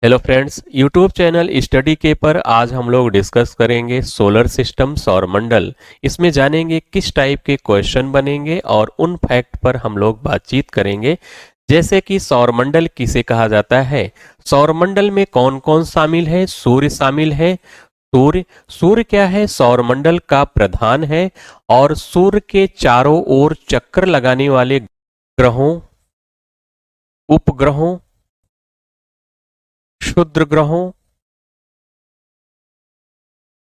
Hello friends, YouTube channel study के पर आज हम लोग डिस्कस करेंगे सोलर सिस्टम सौरमंडल। इसमें जानेंगे किस टाइप के क्वेश्चन बनेंगे और उन फैक्ट पर हम लोग बातचीत करेंगे। जैसे कि सौरमंडल किसे कहा जाता है, सौरमंडल में कौन कौन शामिल है, सूर्य शामिल है। सूर्य क्या है, सौरमंडल का प्रधान है और सूर्य के चारों ओर चक्कर लगाने वाले ग्रहों, उपग्रहों, क्षुद्र ग्रहों,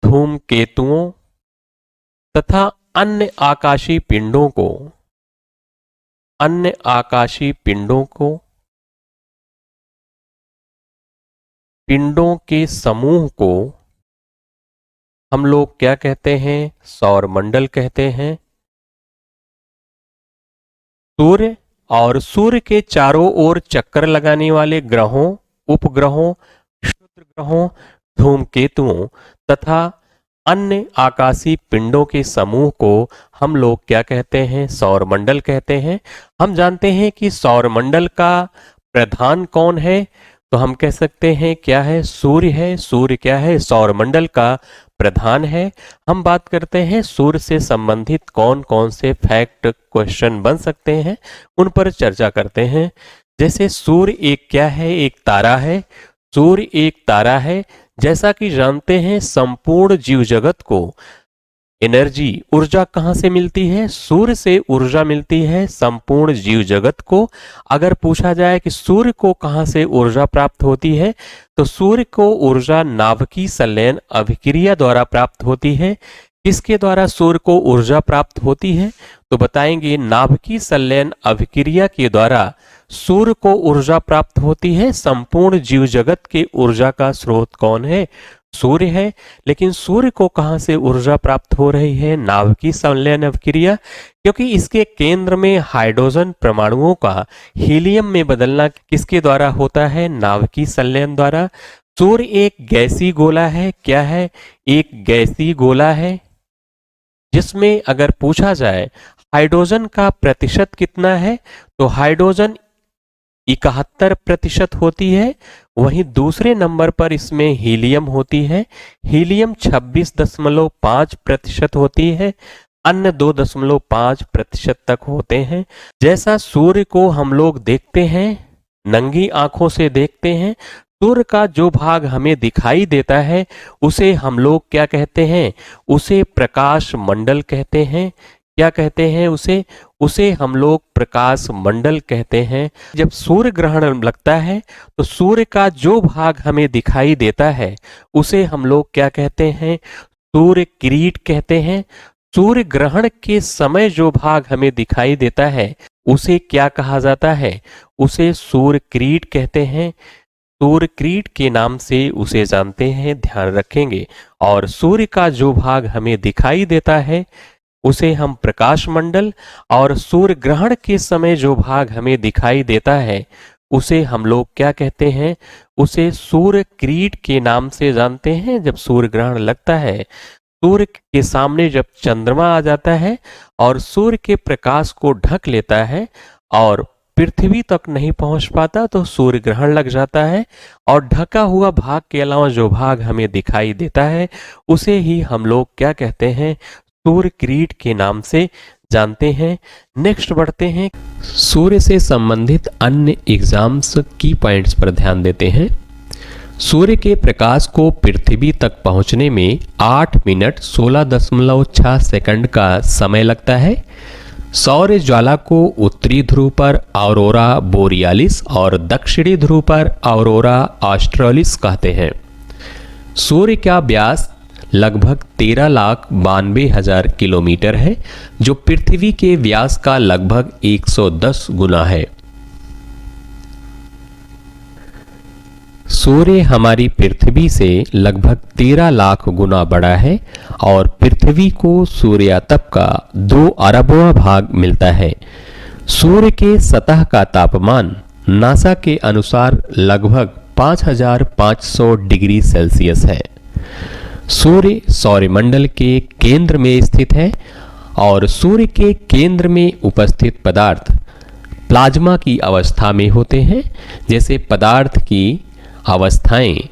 धूमकेतुओं तथा अन्य आकाशीय पिंडों के समूह को हम लोग क्या कहते हैं, सौरमंडल कहते हैं। सूर्य और सूर्य के चारों ओर चक्कर लगाने वाले ग्रहों, उपग्रहों, क्षुद्र ग्रहों, धूमकेतुओं तथा अन्य आकाशीय पिंडों के समूह को हम लोग क्या कहते हैं, सौरमंडल कहते हैं। हम जानते हैं कि सौरमंडल का प्रधान कौन है, तो हम कह सकते हैं क्या है, सूर्य है। सूर्य क्या है, सौरमंडल का प्रधान है। हम बात करते हैं सूर्य से संबंधित कौन कौन से फैक्ट क्वेश्चन बन सकते हैं, उन पर चर्चा करते हैं। जैसे सूर्य एक क्या है, एक तारा है। सूर्य एक तारा है। जैसा कि जानते हैं संपूर्ण जीव जगत को एनर्जी, ऊर्जा कहाँ से मिलती है, सूर्य से ऊर्जा मिलती है संपूर्ण जीव जगत को। अगर पूछा जाए कि सूर्य को कहाँ से ऊर्जा प्राप्त होती है, तो सूर्य को ऊर्जा नाभिकीय संलयन अभिक्रिया द्वारा प्राप्त होती है। किसके द्वारा सूर्य को ऊर्जा प्राप्त होती है, तो बताएंगे नाभिकीय संलयन अभिक्रिया के द्वारा सूर्य को ऊर्जा प्राप्त होती है। संपूर्ण जीव जगत के ऊर्जा का स्रोत कौन है, सूर्य है। लेकिन सूर्य को कहां से ऊर्जा प्राप्त हो रही है, नाभिकीय संलयन अभिक्रिया, क्योंकि इसके केंद्र में हाइड्रोजन परमाणुओं का हीलियम में बदलना किसके द्वारा होता है, नाभिकीय संलयन द्वारा। सूर्य एक गैसीय गोला है। क्या है, एक गैसीय गोला है, जिसमें अगर पूछा जाए हाइड्रोजन का प्रतिशत कितना है, तो हाइड्रोजन 71% होती है। वहीं दूसरे नंबर पर इसमें हीलियम होती है। हीलियम 26.5% होती है। अन्य 2.5% तक होते हैं। जैसा सूर्य को हम लोग देखते हैं, नंगी आंखों से देखते हैं, सूर्य का जो भाग हमें दिखाई देता है उसे हम लोग क्या कहते हैं, उसे प्रकाश मंडल कहते हैं। क्या कहते हैं उसे हम लोग प्रकाश मंडल कहते हैं। जब सूर्य ग्रहण लगता है तो सूर्य का जो भाग हमें दिखाई देता है उसे हम लोग क्या कहते हैं, सूर्य किरीट कहते हैं। सूर्य ग्रहण के समय जो भाग हमें दिखाई देता है उसे क्या कहा जाता है, उसे सूर्य किरीट कहते हैं। सूर्य किरीट के नाम से उसे जानते हैं, ध्यान रखेंगे। और सूर्य का जो भाग हमें दिखाई देता है उसे हम प्रकाश मंडल, और सूर्य ग्रहण के समय जो भाग हमें दिखाई देता है उसे हम लोग क्या कहते हैं, उसे सूर्य किरीट के नाम से जानते हैं। जब सूर्य ग्रहण लगता है, सूर्य के सामने जब चंद्रमा आ जाता है और सूर्य के प्रकाश को ढक लेता है और पृथ्वी तक नहीं पहुंच पाता, तो सूर्य ग्रहण लग जाता है। और ढका हुआ भाग के अलावा जो भाग हमें दिखाई देता है उसे ही हम लोग क्या कहते हैं, सूर्य किरीट के नाम से जानते हैं। नेक्स्ट बढ़ते हैं, सूर्य से संबंधित अन्य एग्जाम्स की पॉइंट्स पर ध्यान देते हैं। सूर्य के प्रकाश को पृथ्वी तक पहुंचने में 8 मिनट 16.6 सेकंड का समय लगता है। सौर ज्वाला को उत्तरी ध्रुव पर ऑरोरा बोरियालिस और दक्षिणी ध्रुव पर ऑरोरा ऑस्ट्रेलिस कहते हैं। सूर्य का व्यास लगभग 13,92,000 किलोमीटर है, जो पृथ्वी के व्यास का लगभग 110 गुना है। सूर्य हमारी पृथ्वी से लगभग 13 लाख गुना बड़ा है और पृथ्वी को सूर्यातप का 2 अरबवां भाग मिलता है। सूर्य के सतह का तापमान नासा के अनुसार लगभग 5,500 डिग्री सेल्सियस है। सूर्य सौरमंडल के केंद्र में स्थित है और सूर्य के केंद्र में उपस्थित पदार्थ प्लाज्मा की अवस्था में होते हैं। जैसे पदार्थ की अवस्थाएं: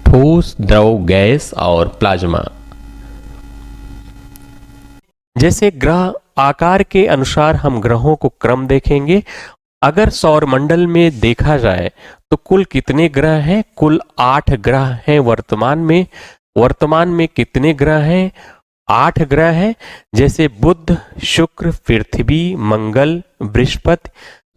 ठोस, द्रव, गैस और प्लाज्मा। जैसे ग्रह आकार के अनुसार हम ग्रहों को क्रम देखेंगे। अगर सौरमंडल में देखा जाए तो कुल कितने ग्रह हैं? कुल 8 ग्रह हैं वर्तमान में। वर्तमान में कितने ग्रह हैं? 8 ग्रह हैं। जैसे बुध, शुक्र, पृथ्वी, मंगल, बृहस्पति,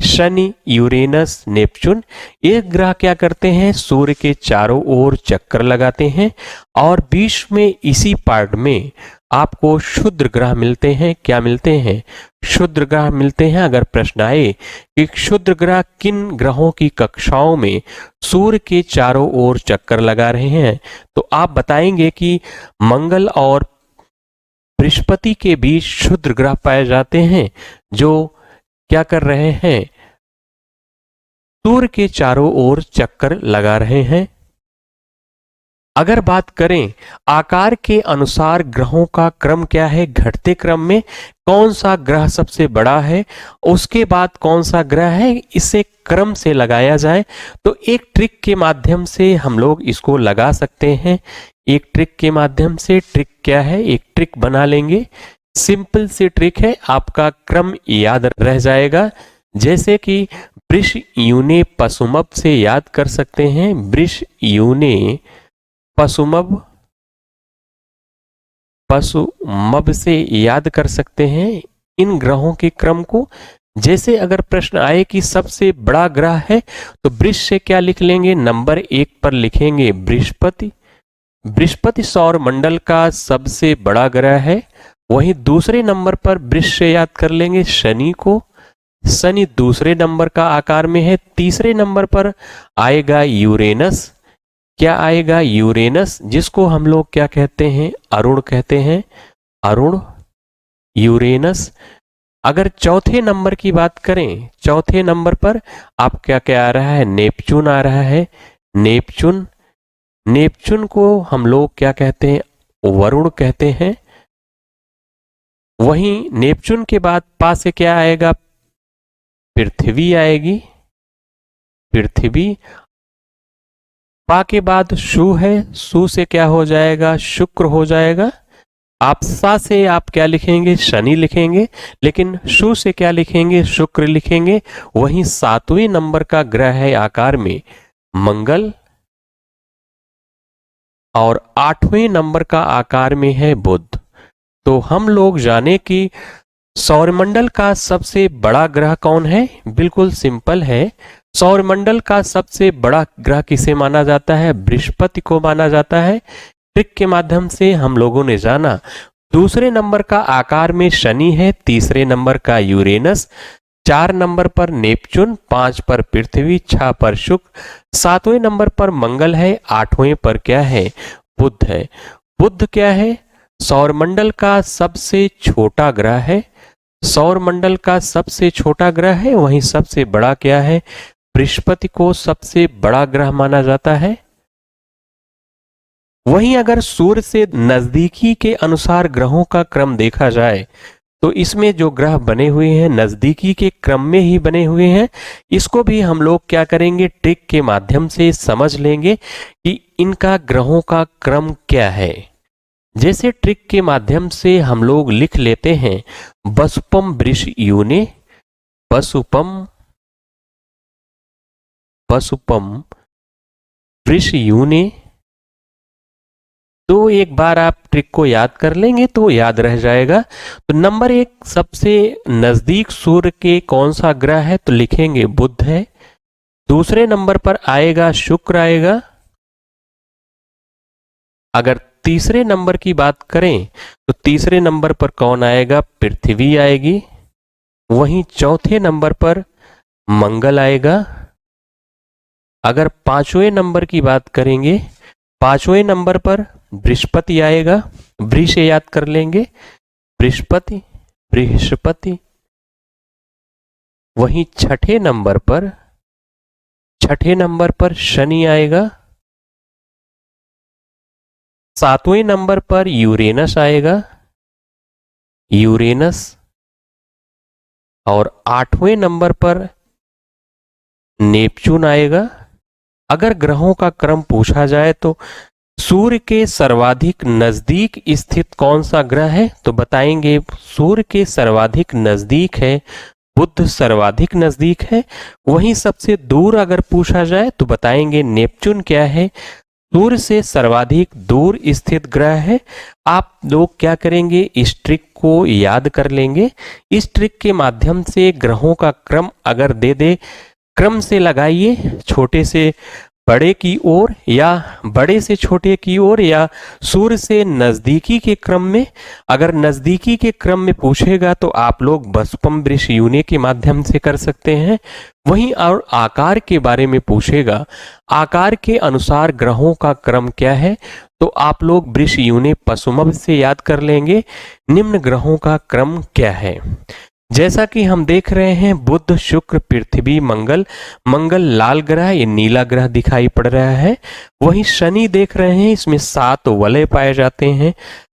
शनि, यूरेनस, नेपच्यून। ये ग्रह क्या करते हैं? सूर्य के चारों ओर चक्कर लगाते हैं। और बीच में इसी पार्ट में आपको क्षुद्र ग्रह मिलते हैं। क्या मिलते हैं? क्षुद्र ग्रह मिलते हैं। अगर प्रश्न आए कि क्षुद्र ग्रह किन ग्रहों की कक्षाओं में सूर्य के चारों ओर चक्कर लगा रहे हैं, तो आप बताएंगे कि मंगल और बृहस्पति के बीच क्षुद्र ग्रह पाए जाते हैं, जो क्या कर रहे हैं? सूर्य के चारों ओर चक्कर लगा रहे हैं। अगर बात करें आकार के अनुसार ग्रहों का क्रम क्या है, घटते क्रम में कौन सा ग्रह सबसे बड़ा है, उसके बाद कौन सा ग्रह है, इसे क्रम से लगाया जाए तो एक ट्रिक के माध्यम से हम लोग इसको लगा सकते हैं। एक ट्रिक के माध्यम से, ट्रिक क्या है? एक ट्रिक बना लेंगे। सिंपल सी ट्रिक है, आपका क्रम याद रह जाएगा। जैसे कि वृष यूने पशुमब से याद कर सकते हैं। वृष यूने पशुमब, पशुमब से याद कर सकते हैं इन ग्रहों के क्रम को। जैसे अगर प्रश्न आए कि सबसे बड़ा ग्रह है तो वृष से क्या लिख लेंगे? नंबर 1 पर लिखेंगे बृहस्पति। बृहस्पति सौर मंडल का सबसे बड़ा ग्रह है। वहीं दूसरे नंबर पर वृष से याद कर लेंगे शनि को। शनि दूसरे नंबर का आकार में है। तीसरे नंबर पर आएगा यूरेनस। क्या आएगा? यूरेनस, जिसको हम लोग क्या कहते हैं? अरुण कहते हैं। अरुण, यूरेनस। अगर चौथे नंबर की बात करें, चौथे नंबर पर आप क्या क्या आ रहा है? नेपच्यून आ रहा है। नेपच्यून, नेपच्यून को हम लोग क्या कहते हैं? वरुण कहते हैं। वहीं नेपच्यून के बाद पा से क्या आएगा? पृथ्वी आएगी। पृथ्वी। पा के बाद शु है। शु से क्या हो जाएगा? शुक्र हो जाएगा। आप सा से आप क्या लिखेंगे? शनि लिखेंगे। लेकिन शु से क्या लिखेंगे? शुक्र लिखेंगे। वहीं 7वें नंबर का ग्रह है आकार में मंगल, और 8वें नंबर का आकार में है बुध। तो हम लोग जाने कि सौरमंडल का सबसे बड़ा ग्रह कौन है? बिल्कुल सिंपल है। सौरमंडल का सबसे बड़ा ग्रह किसे माना जाता है? बृहस्पति को माना जाता है। ट्रिक के माध्यम से हम लोगों ने जाना दूसरे नंबर का आकार में शनि है, तीसरे नंबर का यूरेनस, 4 नंबर पर नेपच्यून, 5 पर पृथ्वी, 6 पर शुक्र, 7वें नंबर पर मंगल है, 8वें पर क्या है? बुध है। बुध क्या है? सौरमंडल का सबसे छोटा ग्रह है। सौरमंडल का सबसे छोटा ग्रह है। वहीं सबसे बड़ा क्या है? बृहस्पति को सबसे बड़ा ग्रह माना जाता है। वहीं अगर सूर्य से नजदीकी के अनुसार ग्रहों का क्रम देखा जाए तो इसमें जो ग्रह बने हुए हैं नजदीकी के क्रम में ही बने हुए हैं। इसको भी हम लोग क्या करेंगे? ट्रिक के माध्यम से समझ लेंगे कि इनका ग्रहों का क्रम क्या है। जैसे ट्रिक के माध्यम से हम लोग लिख लेते हैं वसुपम वृष यूने, वसुपम, वसुपम वृष यूने। तो एक बार आप ट्रिक को याद कर लेंगे तो याद रह जाएगा। तो नंबर 1 सबसे नजदीक सूर्य के कौन सा ग्रह है? तो लिखेंगे बुध है। दूसरे नंबर पर आएगा शुक्र आएगा। अगर तीसरे नंबर की बात करें तो तीसरे नंबर पर कौन आएगा? पृथ्वी आएगी। वहीं चौथे नंबर पर मंगल आएगा। अगर 5वें नंबर की बात करेंगे, 5वें नंबर पर बृहस्पति आएगा। बृह से याद कर लेंगे बृहस्पति, बृहस्पति। वहीं छठे नंबर पर शनि आएगा। 7वें नंबर पर यूरेनस आएगा, यूरेनस। और 8वें नंबर पर नेपच्यून आएगा। अगर ग्रहों का क्रम पूछा जाए तो सूर्य के सर्वाधिक नजदीक स्थित कौन सा ग्रह है, तो बताएंगे सूर्य के सर्वाधिक नजदीक है बुध, सर्वाधिक नजदीक है। वहीं सबसे दूर अगर पूछा जाए तो बताएंगे नेपच्यून क्या है, सूर्य से सर्वाधिक दूर स्थित ग्रह है। आप लोग क्या करेंगे, इस ट्रिक को याद कर लेंगे। इस ट्रिक के माध्यम से ग्रहों का क्रम अगर दे दे, क्रम से लगाइए, छोटे से बड़े की ओर या बड़े से छोटे की ओर या सूर्य से नजदीकी के क्रम में। अगर नजदीकी के क्रम में पूछेगा तो आप लोग बसपम वृष यूने के माध्यम से कर सकते हैं। वहीं और आकार के बारे में पूछेगा, आकार के अनुसार ग्रहों का क्रम क्या है, तो आप लोग वृष यूने पशुमभ से याद कर लेंगे निम्न ग्रहों का क्रम क्या है। जैसा कि हम देख रहे हैं बुध, शुक्र, पृथ्वी, मंगल। मंगल लाल ग्रह, ये नीला ग्रह दिखाई पड़ रहा है। वहीं शनि देख रहे हैं, इसमें 7 वलय पाए जाते हैं,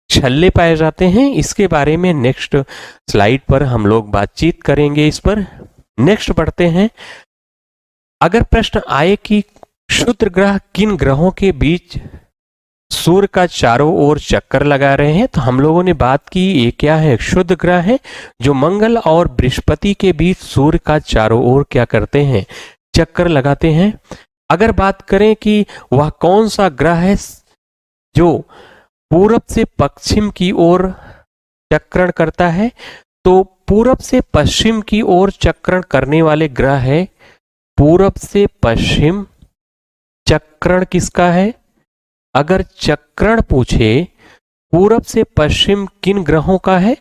छल्ले पाए जाते हैं। इसके बारे में नेक्स्ट स्लाइड पर हम लोग बातचीत करेंगे। इस पर नेक्स्ट बढ़ते हैं। अगर प्रश्न आए कि क्षुद्र ग्रह किन ग्रहों के बीच सूर्य का चारों ओर चक्कर लगा रहे हैं, तो हम लोगों ने बात की ये क्या है, क्षुद्र ग्रह है जो मंगल और बृहस्पति के बीच सूर्य का चारों ओर क्या करते हैं, चक्कर लगाते हैं। अगर बात करें कि वह कौन सा ग्रह है जो पूरब से पश्चिम की ओर चक्रण करता है, तो पूरब से पश्चिम की ओर चक्रण करने वाले ग्रह है, पूरब से पश्चिम चक्रण किसका है। अगर चक्रण पूछे पूरब से पश्चिम किन ग्रहों का है,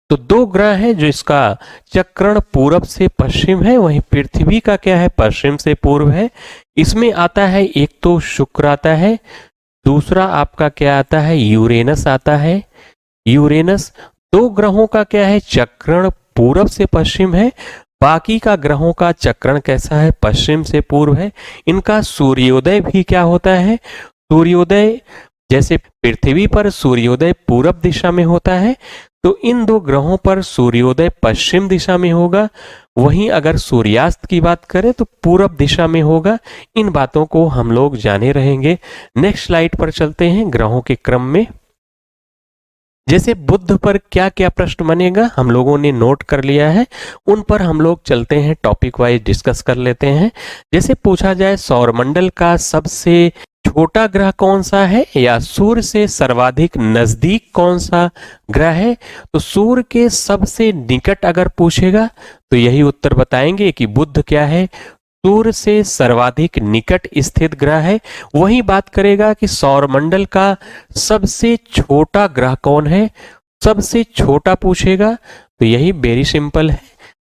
तो 2 ग्रह हैं जो इसका चक्रण पूरब से पश्चिम है। वहीं पृथ्वी का क्या है, पश्चिम से पूर्व है। इसमें आता है एक तो शुक्र आता है, दूसरा आपका क्या आता है, यूरेनस आता है। यूरेनस 2 ग्रहों का क्या है, चक्रण पूरब से पश्चिम है। बाकी का ग्रहों का चक्रण कैसा है, पश्चिम से पूर्व है। इनका सूर्योदय भी क्या होता है, सूर्योदय जैसे पृथ्वी पर सूर्योदय पूरब दिशा में होता है, तो इन 2 ग्रहों पर सूर्योदय पश्चिम दिशा में होगा। वहीं अगर सूर्यास्त की बात करें तो पूरब दिशा में होगा। इन बातों को हम लोग जाने रहेंगे। नेक्स्ट स्लाइड पर चलते हैं ग्रहों के क्रम में। जैसे बुध पर क्या क्या प्रश्न बनेगा हम लोगों ने नोट कर लिया है, उन पर हम लोग चलते हैं, टॉपिक वाइज डिस्कस कर लेते हैं। जैसे पूछा जाए सौरमंडल का सबसे छोटा ग्रह कौन सा है या सूर्य से सर्वाधिक नजदीक कौन सा ग्रह है, तो सूर्य के सबसे निकट अगर पूछेगा तो यही उत्तर बताएंगे कि बुध क्या है, सूर्य से सर्वाधिक निकट स्थित ग्रह है। वही बात करेगा कि सौरमंडल का सबसे छोटा ग्रह कौन है, सबसे छोटा पूछेगा तो यही वेरी सिंपल है,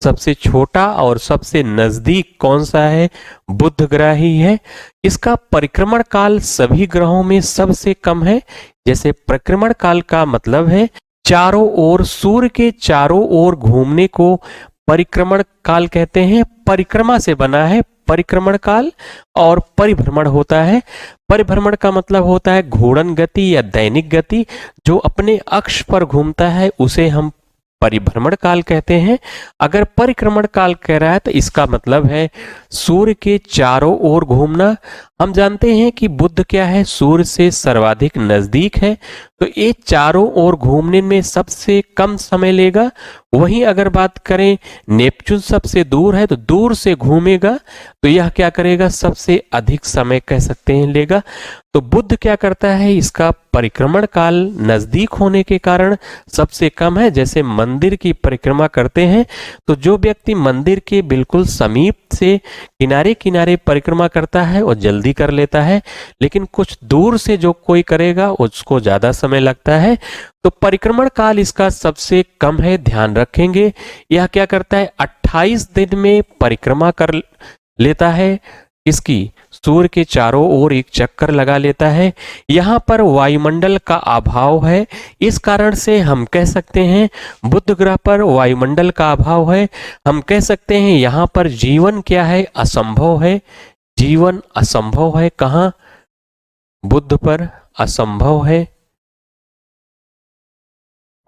सबसे छोटा और सबसे नजदीक कौन सा है, बुध ग्रह ही है। इसका परिक्रमण काल सभी ग्रहों में सबसे कम है। जैसे परिक्रमण काल का मतलब है चारों ओर, सूर्य के चारों ओर घूमने को परिक्रमण काल कहते हैं। परिक्रमा से बना है परिक्रमण काल, और परिभ्रमण होता है। परिभ्रमण का मतलब होता है घूर्णन गति या दैनिक गति, जो अपने अक्ष पर घूमता है उसे हम परिभ्रमण काल कहते हैं। अगर परिक्रमण काल कह रहा है तो इसका मतलब है सूर्य के चारों ओर घूमना। हम जानते हैं कि बुध क्या है, सूर्य से सर्वाधिक नजदीक है, तो ये चारों ओर घूमने में सबसे कम समय लेगा। वहीं अगर बात करें नेपच्यून सबसे दूर है, तो दूर से घूमेगा तो यह क्या करेगा, सबसे अधिक समय कह सकते हैं लेगा। तो बुध क्या करता है, इसका परिक्रमण काल नजदीक होने के कारण सबसे कम है। जैसे मंदिर की परिक्रमा करते हैं तो जो व्यक्ति मंदिर के बिल्कुल समीप से किनारे किनारे परिक्रमा करता है वो जल्दी कर लेता है, लेकिन कुछ दूर से जो कोई करेगा उसको ज्यादा समय लगता है। तो परिक्रमण काल इसका सबसे कम है, ध्यान रखेंगे। यह क्या करता है, 28 दिन में परिक्रमा कर लेता है, इसकी सूर्य के चारों ओर एक चक्कर लगा लेता है। यहाँ पर वायुमंडल का अभाव है, इस कारण से हम कह सकते हैं बुध ग्रह पर वायुमंडल का अभाव है। हम कह सकते हैं यहाँ पर जीवन क्या है, असंभव है, जीवन असंभव है। कहाँ, बुध पर असंभव है।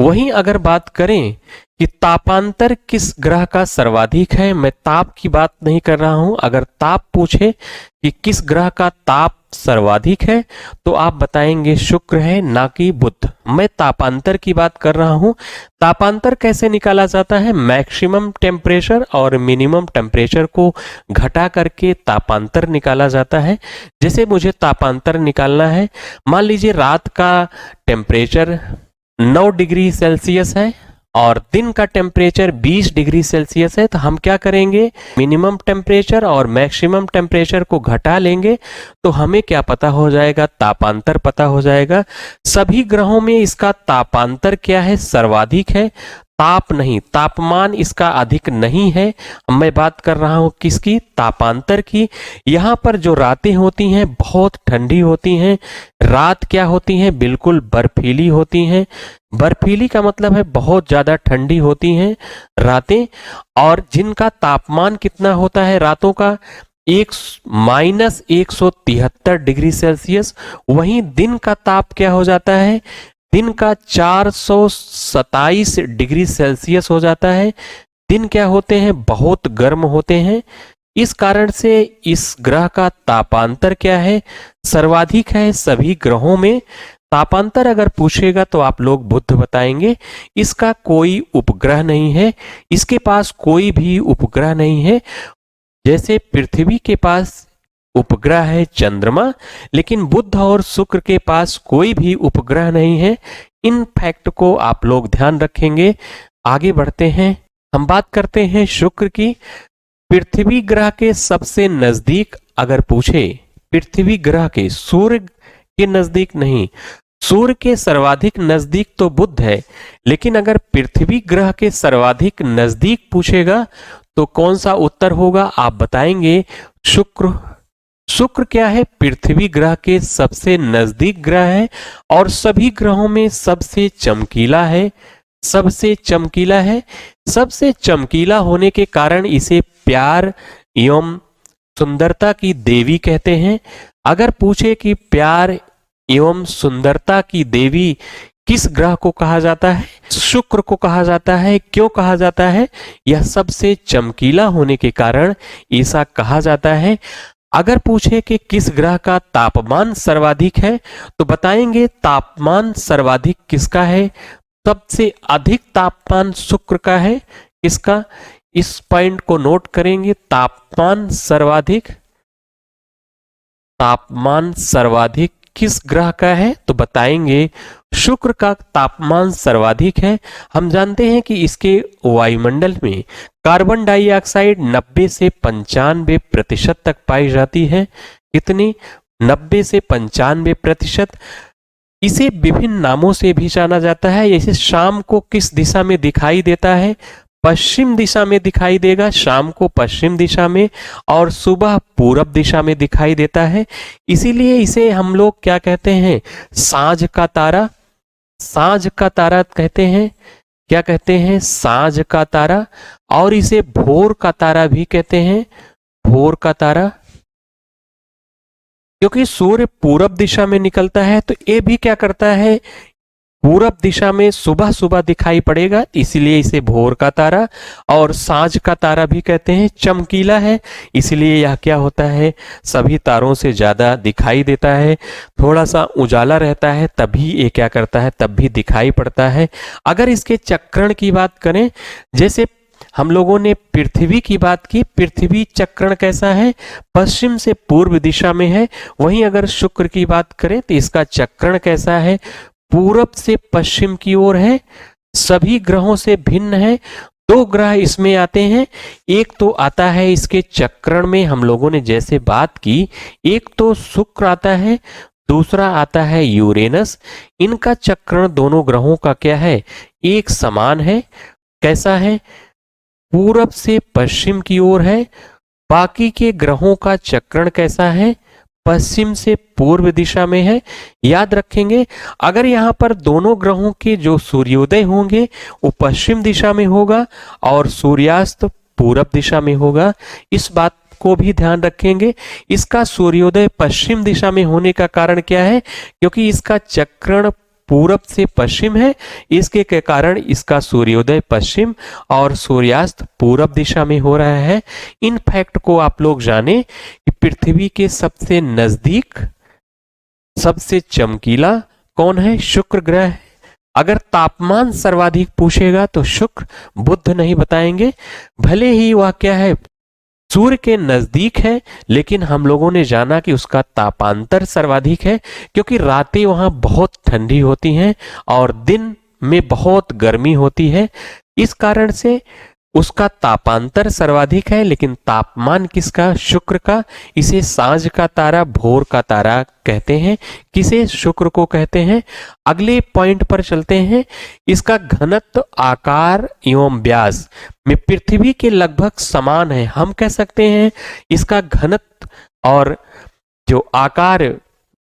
वहीं अगर बात करें कि तापांतर किस ग्रह का सर्वाधिक है, मैं ताप की बात नहीं कर रहा हूं। अगर ताप पूछे कि किस ग्रह का ताप सर्वाधिक है तो आप बताएंगे शुक्र है, ना कि बुध। मैं तापांतर की बात कर रहा हूं। तापांतर कैसे निकाला जाता है? मैक्सिमम टेम्परेचर और मिनिमम टेम्परेचर को घटा करके तापांतर निकाला जाता है। जैसे मुझे तापांतर निकालना है, मान लीजिए रात का टेम्परेचर 9 डिग्री सेल्सियस है और दिन का टेम्परेचर 20 डिग्री सेल्सियस है, तो हम क्या करेंगे, मिनिमम टेम्परेचर और मैक्सिमम टेम्परेचर को घटा लेंगे तो हमें क्या पता हो जाएगा, तापांतर पता हो जाएगा। सभी ग्रहों में इसका तापांतर क्या है, सर्वाधिक है, ताप नहीं, तापमान इसका अधिक नहीं है। मैं बात कर रहा हूं किसकी, तापांतर की। यहां पर जो रातें होती हैं बहुत ठंडी होती हैं। रात क्या होती हैं, बिल्कुल बर्फीली होती हैं। बर्फीली का मतलब है बहुत ज्यादा ठंडी होती हैं रातें। और जिनका तापमान कितना होता है रातों का, -173 डिग्री सेल्सियस। वहीं दिन का ताप क्या हो जाता है, दिन का 427 डिग्री सेल्सियस हो जाता है। दिन क्या होते हैं, बहुत गर्म होते हैं। इस कारण से इस ग्रह का तापांतर क्या है, सर्वाधिक है सभी ग्रहों में। तापांतर अगर पूछेगा तो आप लोग बुध बताएंगे। इसका कोई उपग्रह नहीं है, इसके पास कोई भी उपग्रह नहीं है। जैसे पृथ्वी के पास उपग्रह है चंद्रमा, लेकिन बुध और शुक्र के पास कोई भी उपग्रह नहीं है। इन फैक्ट को आप लोग ध्यान रखेंगे। आगे बढ़ते हैं, हम बात करते हैं शुक्र की। पृथ्वी ग्रह के सबसे नजदीक अगर पूछे, पृथ्वी ग्रह के, सूर्य के नजदीक नहीं, सूर्य के सर्वाधिक नजदीक तो बुध है, लेकिन अगर पृथ्वी ग्रह के सर्वाधिक नजदीक पूछेगा तो कौन सा उत्तर होगा, आप बताएंगे शुक्र। शुक्र क्या है, पृथ्वी ग्रह के सबसे नजदीक ग्रह है और सभी ग्रहों में सबसे चमकीला है। सबसे चमकीला है, सबसे चमकीला होने के कारण इसे प्यार एवं सुंदरता की देवी कहते हैं। अगर पूछे कि प्यार एवं सुंदरता की देवी किस ग्रह को कहा जाता है, शुक्र को कहा जाता है। क्यों कहा जाता है, यह सबसे चमकीला होने के कारण ऐसा कहा जाता है। अगर पूछे कि किस ग्रह का तापमान सर्वाधिक है तो बताएंगे तापमान सर्वाधिक किसका है, सबसे अधिक तापमान शुक्र का है। किसका, इस पॉइंट को नोट करेंगे, तापमान सर्वाधिक किस ग्रह का है तो बताएंगे शुक्र का तापमान सर्वाधिक है। हम जानते हैं कि इसके वायुमंडल में कार्बन डाइऑक्साइड 90 से 95% तक पाई जाती है। कितनी, 90 से 95%। इसे विभिन्न नामों से भी जाना जाता है। जैसे शाम को किस दिशा में दिखाई देता है, पश्चिम दिशा में दिखाई देगा, शाम को पश्चिम दिशा में, और सुबह पूरब दिशा में दिखाई देता है। इसीलिए इसे हम लोग क्या कहते हैं, सांझ का तारा। सांझ का तारा कहते हैं, क्या कहते हैं, सांझ का तारा। और इसे भोर का तारा भी कहते हैं, भोर का तारा। क्योंकि सूर्य पूरब दिशा में निकलता है तो ये भी क्या करता है, पूरब दिशा में सुबह सुबह दिखाई पड़ेगा, इसलिए इसे भोर का तारा। और सांझ का तारा भी कहते हैं, चमकीला है इसलिए यह क्या होता है, सभी तारों से ज्यादा दिखाई देता है। थोड़ा सा उजाला रहता है तभी ये क्या करता है, तब भी दिखाई पड़ता है। अगर इसके चक्रण की बात करें, जैसे हम लोगों ने पृथ्वी की बात की, पृथ्वी चक्रण कैसा है, पश्चिम से पूर्व दिशा में है। वहीं अगर शुक्र की बात करें तो इसका चक्रण कैसा है, पूरब से पश्चिम की ओर है। सभी ग्रहों से भिन्न है। दो ग्रह इसमें आते हैं, एक तो आता है इसके चक्रण में, हम लोगों ने जैसे बात की, एक तो शुक्र आता है, दूसरा आता है यूरेनस। इनका चक्रण दोनों ग्रहों का क्या है, एक समान है। कैसा है, पूरब से पश्चिम की ओर है। बाकी के ग्रहों का चक्रण कैसा है, पश्चिम से पूर्व दिशा में है। याद रखेंगे, अगर यहाँ पर दोनों ग्रहों के जो सूर्योदय होंगे वो पश्चिम दिशा में होगा और सूर्यास्त पूरब दिशा में होगा। इस बात को भी ध्यान रखेंगे। इसका सूर्योदय पश्चिम दिशा में होने का कारण क्या है, क्योंकि इसका चक्रण पूरब से पश्चिम है, इसके के कारण इसका सूर्योदय पश्चिम और सूर्यास्त पूरब दिशा में हो रहा है। इन फैक्ट को आप लोग जाने कि पृथ्वी के सबसे नजदीक सबसे चमकीला कौन है? शुक्र ग्रह है। अगर तापमान सर्वाधिक पूछेगा तो शुक्र, बुध नहीं बताएंगे। भले ही वह क्या है, सूर्य के नजदीक है, लेकिन हम लोगों ने जाना कि उसका तापांतर सर्वाधिक है, क्योंकि रातें वहां बहुत ठंडी होती हैं और दिन में बहुत गर्मी होती है। इस कारण से उसका तापांतर सर्वाधिक है, लेकिन तापमान किसका? शुक्र का। इसे सांझ का तारा, भोर का तारा कहते हैं। किसे? शुक्र को कहते हैं। अगले पॉइंट पर चलते हैं। इसका घनत्व, आकार एवं व्यास में पृथ्वी के लगभग समान है। हम कह सकते हैं इसका घनत्व और जो आकार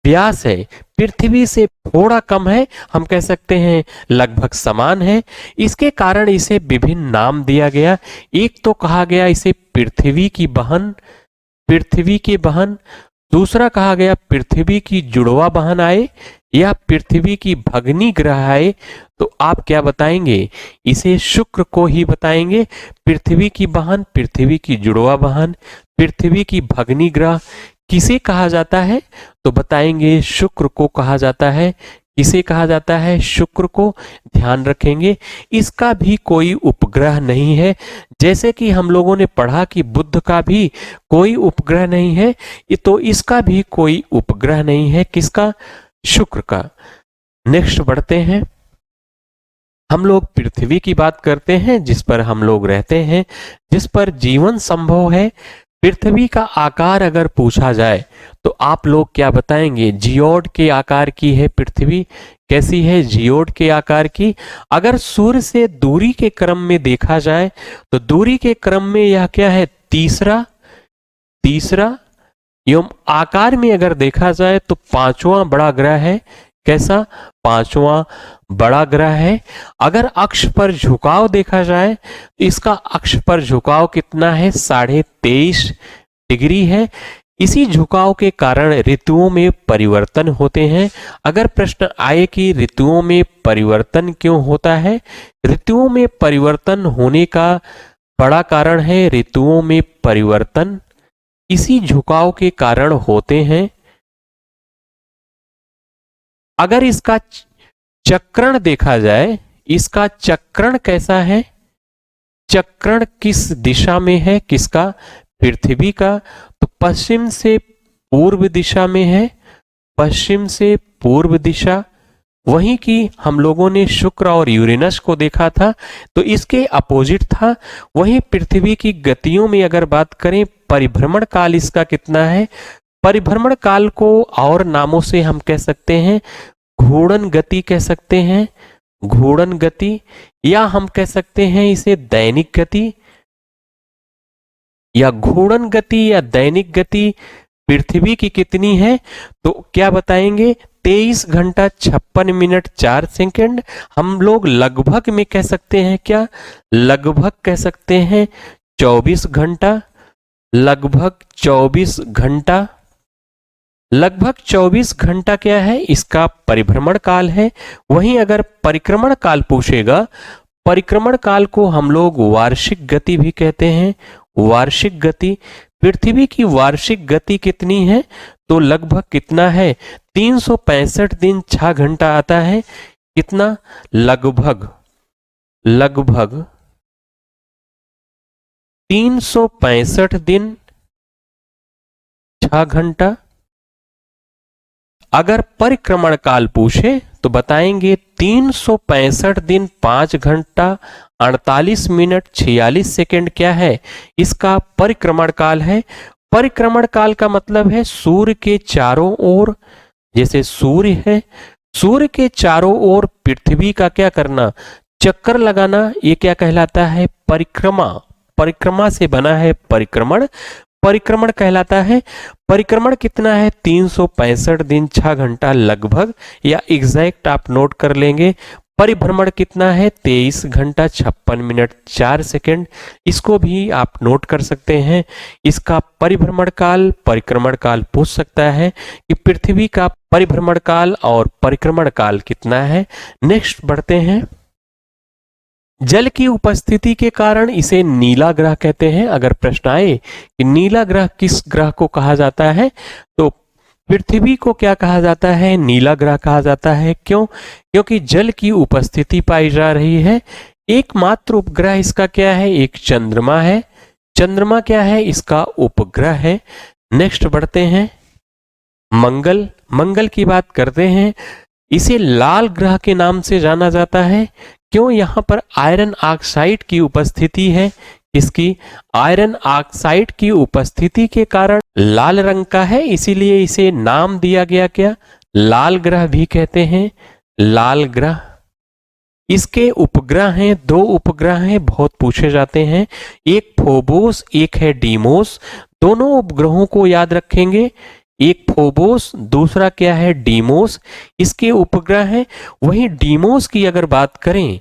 व्यास है पृथ्वी से थोड़ा कम है, हम कह सकते हैं लगभग समान है। इसके कारण इसे विभिन्न नाम दिया गया। एक तो कहा गया इसे पृथ्वी की बहन, पृथ्वी की बहन। दूसरा कहा गया पृथ्वी की जुड़वा बहन आए या पृथ्वी की भगनी ग्रह आए। तो आप क्या बताएंगे? इसे शुक्र को ही बताएंगे। पृथ्वी की बहन, पृथ्वी की जुड़वा बहन, पृथ्वी की भगनी ग्रह किसे कहा जाता है? तो बताएंगे शुक्र को कहा जाता है। किसे कहा जाता है? शुक्र को। ध्यान रखेंगे इसका भी कोई उपग्रह नहीं है। जैसे कि हम लोगों ने पढ़ा कि बुध का भी कोई उपग्रह नहीं है, तो इसका भी कोई उपग्रह नहीं है। किसका? शुक्र का। नेक्स्ट बढ़ते हैं। हम लोग पृथ्वी की बात करते हैं, जिस पर हम लोग रहते हैं, जिस पर जीवन संभव है। पृथ्वी का आकार अगर पूछा जाए तो आप लोग क्या बताएंगे? जियोड के आकार की है पृथ्वी। कैसी है? जियोड के आकार की। अगर सूर्य से दूरी के क्रम में देखा जाए तो दूरी के क्रम में यह क्या है? तीसरा एवं आकार में अगर देखा जाए तो पांचवा बड़ा ग्रह है। कैसा? पांचवा बड़ा ग्रह है। अगर अक्ष पर झुकाव देखा जाए तो इसका अक्ष पर झुकाव कितना है? 23.5 डिग्री है। इसी झुकाव के कारण ऋतुओं में परिवर्तन होते हैं। अगर प्रश्न आए कि ऋतुओं में परिवर्तन क्यों होता है? ऋतुओं में परिवर्तन होने का बड़ा कारण है, ऋतुओं में परिवर्तन इसी झुकाव के कारण होते हैं। अगर इसका चक्रण देखा जाए, इसका चक्रण कैसा है? चक्रण किस दिशा में है? किसका? पृथ्वी का। तो पश्चिम से पूर्व दिशा में है, पश्चिम से पूर्व दिशा। वहीं की हम लोगों ने शुक्र और यूरेनस को देखा था, तो इसके अपोजिट था। वहीं पृथ्वी की गतियों में अगर बात करें, परिभ्रमण काल इसका कितना है? परिभ्रमण काल को और नामों से हम कह सकते हैं घूर्णन गति कह सकते हैं, घूर्णन गति, या हम कह सकते हैं इसे दैनिक गति या घूर्णन गति या दैनिक गति पृथ्वी की कितनी है? तो क्या बताएंगे? 23 घंटा 56 मिनट 4 सेकंड। हम लोग लगभग में कह सकते हैं क्या? लगभग कह सकते हैं 24 घंटा, लगभग 24 घंटा। लगभग 24 घंटा क्या है? इसका परिभ्रमण काल है। वहीं अगर परिक्रमण काल पूछेगा, परिक्रमण काल को हम लोग वार्षिक गति भी कहते हैं। वार्षिक गति, पृथ्वी की वार्षिक गति कितनी है? तो लगभग कितना है? 365 दिन 6 घंटा आता है। कितना? लगभग 365 दिन 6 घंटा। अगर परिक्रमण काल पूछे तो बताएंगे 365 दिन 5 घंटा 48 मिनट 46 सेकंड क्या है? इसका परिक्रमण काल है। परिक्रमण काल का मतलब है सूर्य के चारों ओर, जैसे सूर्य है, सूर्य के चारों ओर पृथ्वी का क्या करना? चक्कर लगाना। ये क्या कहलाता है? परिक्रमा। परिक्रमा से बना है परिक्रमण, परिक्रमण कहलाता है। परिक्रमण कितना है? 365 दिन 6 घंटा लगभग, या एग्जैक्ट आप नोट कर लेंगे परिभ्रमण कितना है? 23 घंटा 56 मिनट 4 सेकंड। इसको भी आप नोट कर सकते हैं। इसका परिभ्रमण काल, परिक्रमण काल पूछ सकता है कि पृथ्वी का परिभ्रमण काल और परिक्रमण काल कितना है। नेक्स्ट बढ़ते हैं। जल की उपस्थिति के कारण इसे नीला ग्रह कहते हैं। अगर प्रश्न आए कि नीला ग्रह किस ग्रह को कहा जाता है, तो पृथ्वी को क्या कहा जाता है? नीला ग्रह कहा जाता है। क्यों? क्योंकि जल की उपस्थिति पाई जा रही है। एकमात्र उपग्रह इसका क्या है? एक चंद्रमा है। चंद्रमा क्या है? इसका उपग्रह है। नेक्स्ट बढ़ते हैं। मंगल, मंगल की बात करते हैं। इसे लाल ग्रह के नाम से जाना जाता है। क्यों? यहां पर आयरन ऑक्साइड की उपस्थिति है। इसकी आयरन ऑक्साइड की उपस्थिति के कारण लाल रंग का है, इसीलिए इसे नाम दिया गया क्या? लाल ग्रह भी कहते हैं। लाल ग्रह। इसके उपग्रह हैं, 2 उपग्रह हैं, बहुत पूछे जाते हैं। एक फोबोस, एक है डीमोस। दोनों उपग्रहों को याद रखेंगे। एक फोबोस, दूसरा क्या है? डीमोस। इसके उपग्रह हैं। वहीं डीमोस की अगर बात करें,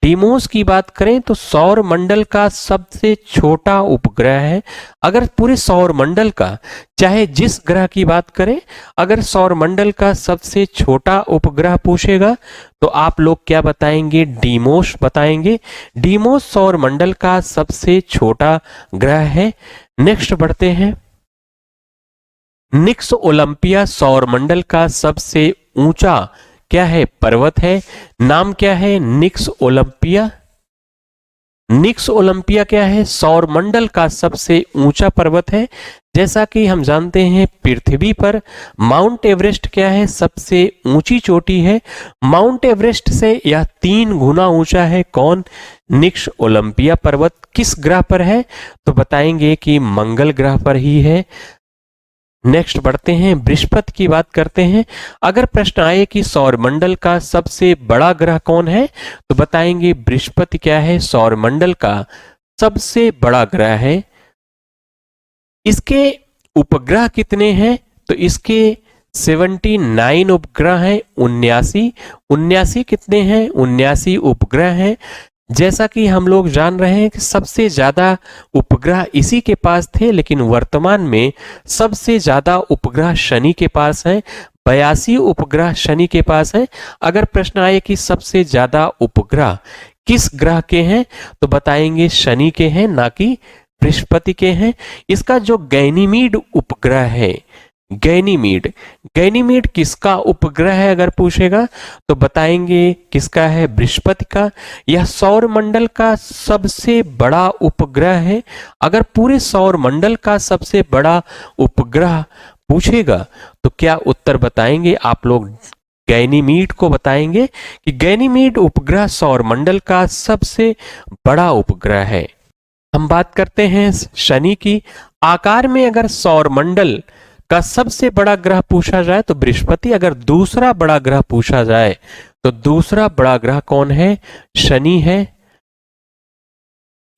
डीमोस की बात करें तो सौर मंडल का सबसे छोटा उपग्रह है। अगर पूरे सौर मंडल का, चाहे जिस ग्रह की बात करें, अगर सौर मंडल का सबसे छोटा उपग्रह पूछेगा तो आप लोग क्या बताएंगे? डीमोस बताएंगे। डीमोस सौर मंडल का सबसे छोटा ग्रह है। नेक्स्ट बढ़ते हैं। निक्स ओलंपिया सौर मंडल का सबसे ऊंचा क्या है? पर्वत है। नाम क्या है? निक्स ओलंपिया। निक्स ओलंपिया क्या है? सौर मंडल का सबसे ऊंचा पर्वत है। जैसा कि हम जानते हैं पृथ्वी पर माउंट एवरेस्ट क्या है? सबसे ऊंची चोटी है। माउंट एवरेस्ट से यह 3 गुना ऊंचा है। कौन? निक्स ओलंपिया पर्वत। किस ग्रह पर है? तो बताएंगे कि मंगल ग्रह पर ही है। नेक्स्ट बढ़ते हैं। बृहस्पति की बात करते हैं। अगर प्रश्न आए कि सौर मंडल का सबसे बड़ा ग्रह कौन है, तो बताएंगे बृहस्पति क्या है? सौर मंडल का सबसे बड़ा ग्रह है। इसके उपग्रह कितने हैं? तो इसके 79 उपग्रह हैं। 79 कितने हैं? 79 उपग्रह हैं। जैसा कि हम लोग जान रहे हैं कि सबसे ज्यादा उपग्रह इसी के पास थे, लेकिन वर्तमान में सबसे ज्यादा उपग्रह शनि के पास हैं। 82 उपग्रह शनि के पास हैं। अगर प्रश्न आए कि सबसे ज्यादा उपग्रह किस ग्रह के हैं, तो बताएंगे शनि के हैं, ना कि बृहस्पति के हैं। इसका जो गैनीमीड उपग्रह है, गैनीमीड, गैनीमीड किसका उपग्रह है अगर पूछेगा, तो बताएंगे किसका है? बृहस्पति का। यह सौर मंडल का सबसे बड़ा उपग्रह है। अगर पूरे सौर मंडल का सबसे बड़ा उपग्रह पूछेगा तो क्या उत्तर बताएंगे आप लोग? गैनीमीड को बताएंगे कि गैनीमीड उपग्रह सौर मंडल का सबसे बड़ा उपग्रह है। हम बात करते हैं शनि की। आकार में अगर सौर मंडल का सबसे बड़ा ग्रह पूछा जाए तो बृहस्पति। अगर दूसरा बड़ा ग्रह पूछा जाए तो दूसरा बड़ा ग्रह कौन है? शनि है।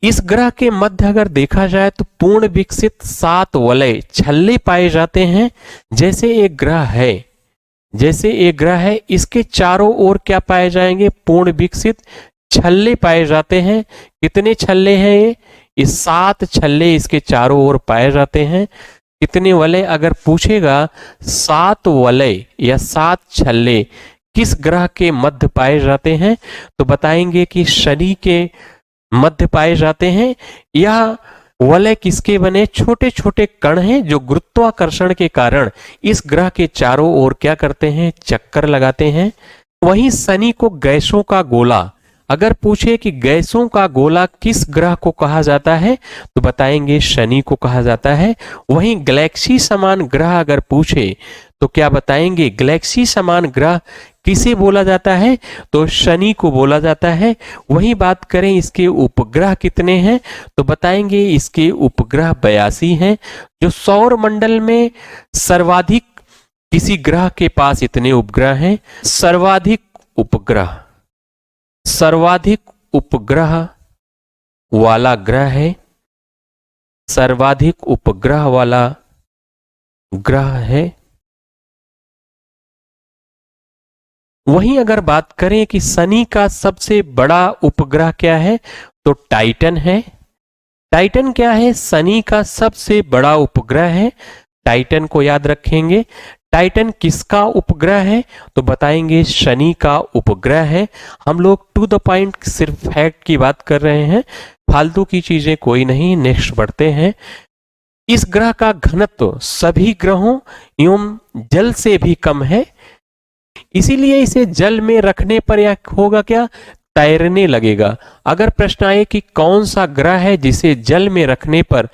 इस ग्रह के मध्य अगर देखा जाए तो पूर्ण विकसित 7 वलय छल्ले पाए जाते हैं। जैसे एक ग्रह है, जैसे एक ग्रह है, इसके चारों ओर क्या पाए जाएंगे? पूर्ण विकसित छल्ले पाए जाते हैं। कितने छल्ले हैं ये 7 छल्ले इसके चारों ओर पाए जाते हैं। कितने वलय अगर पूछेगा? 7 वलय या 7 छल्ले किस ग्रह के मध्य पाए जाते हैं, तो बताएंगे कि शनि के मध्य पाए जाते हैं। यह वलय किसके बने? छोटे छोटे कण हैं जो गुरुत्वाकर्षण के कारण इस ग्रह के चारों ओर क्या करते हैं? चक्कर लगाते हैं। वहीं शनि को गैसों का गोला अगर पूछे कि गैसों का गोला किस ग्रह को कहा जाता है, तो बताएंगे शनि को कहा जाता है। वहीं गैलेक्सी समान ग्रह अगर पूछे तो क्या बताएंगे? गैलेक्सी समान ग्रह किसे बोला जाता है? तो शनि को बोला जाता है। वहीं बात करें इसके उपग्रह कितने हैं, तो बताएंगे इसके उपग्रह 82 हैं। जो सौर मंडल में सर्वाधिक किसी ग्रह के पास इतने उपग्रह हैं। सर्वाधिक उपग्रह वाला ग्रह है, सर्वाधिक उपग्रह वाला ग्रह है वहीं अगर बात करें कि शनि का सबसे बड़ा उपग्रह क्या है, तो टाइटन है। टाइटन क्या है? शनि का सबसे बड़ा उपग्रह है। टाइटन को याद रखेंगे। टाइटन किसका उपग्रह है? तो बताएंगे शनि का उपग्रह है। हम लोग टू द पॉइंट सिर्फ फैक्ट की बात कर रहे हैं, फालतू की चीजें कोई नहीं। नेक्स्ट बढ़ते हैं। इस ग्रह का घनत्व सभी ग्रहों एवं जल से भी कम है, इसीलिए इसे जल में रखने पर यह होगा क्या? तैरने लगेगा। अगर प्रश्न आए कि कौन सा ग्रह है जिसे जल में रखने पर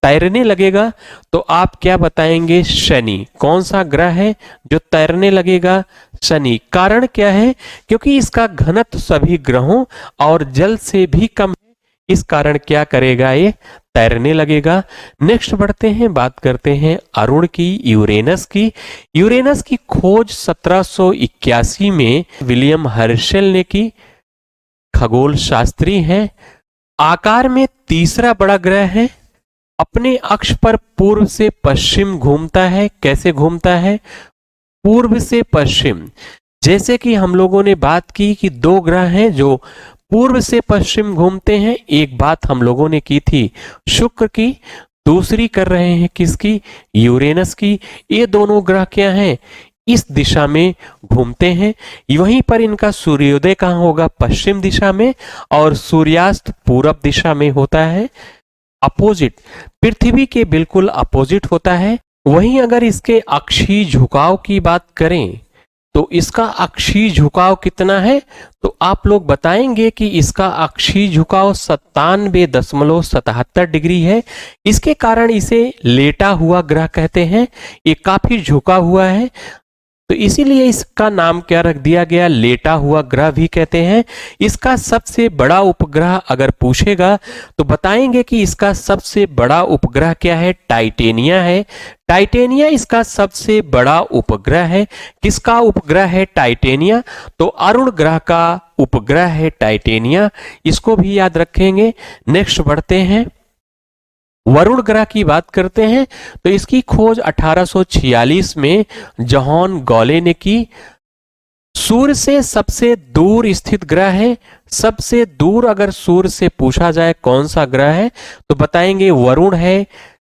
तैरने लगेगा, तो आप क्या बताएंगे? शनि। कौन सा ग्रह है जो तैरने लगेगा? शनि। कारण क्या है? क्योंकि इसका घनत्व सभी ग्रहों और जल से भी कम है, इस कारण क्या करेगा? ये तैरने लगेगा। नेक्स्ट बढ़ते हैं, बात करते हैं अरुण की, यूरेनस की। यूरेनस की खोज 1781 में विलियम हर्शेल ने की। खगोल शास्त्री हैं। आकार में तीसरा बड़ा ग्रह है। अपने अक्ष पर पूर्व से पश्चिम घूमता है। कैसे घूमता है? पूर्व से पश्चिम। जैसे कि हम लोगों ने बात की कि दो ग्रह हैं जो पूर्व से पश्चिम घूमते हैं। एक बात हम लोगों ने की थी शुक्र की, दूसरी कर रहे हैं किसकी? यूरेनस की। ये दोनों ग्रह क्या हैं? इस दिशा में घूमते हैं। वहीं पर इनका सूर्योदय कहाँ होगा? पश्चिम दिशा में, और सूर्यास्त पूरब दिशा में होता है। अपोजिट, पृथ्वी के बिल्कुल अपोजिट होता है। वहीं अगर इसके अक्षीय झुकाव की बात करें, तो इसका अक्षीय झुकाव कितना है? तो आप लोग बताएंगे कि इसका अक्षीय झुकाव 97.77 डिग्री है। इसके कारण इसे लेटा हुआ ग्रह कहते हैं। ये काफी झुका हुआ है, तो इसीलिए इसका नाम क्या रख दिया गया? लेटा हुआ ग्रह भी कहते हैं। इसका सबसे बड़ा उपग्रह अगर पूछेगा, तो बताएंगे कि इसका सबसे बड़ा उपग्रह क्या है? टाइटेनिया है। टाइटेनिया इसका सबसे बड़ा उपग्रह है। किसका उपग्रह है? टाइटेनिया। तो अरुण ग्रह का उपग्रह है टाइटेनिया, इसको भी याद रखेंगे। नेक्स्ट बढ़ते हैं, वरुण ग्रह की बात करते हैं। तो इसकी खोज 1846 में जॉन गॉले ने की। सूर्य से सबसे दूर स्थित ग्रह है। सबसे दूर अगर सूर्य से पूछा जाए कौन सा ग्रह है, तो बताएंगे वरुण है,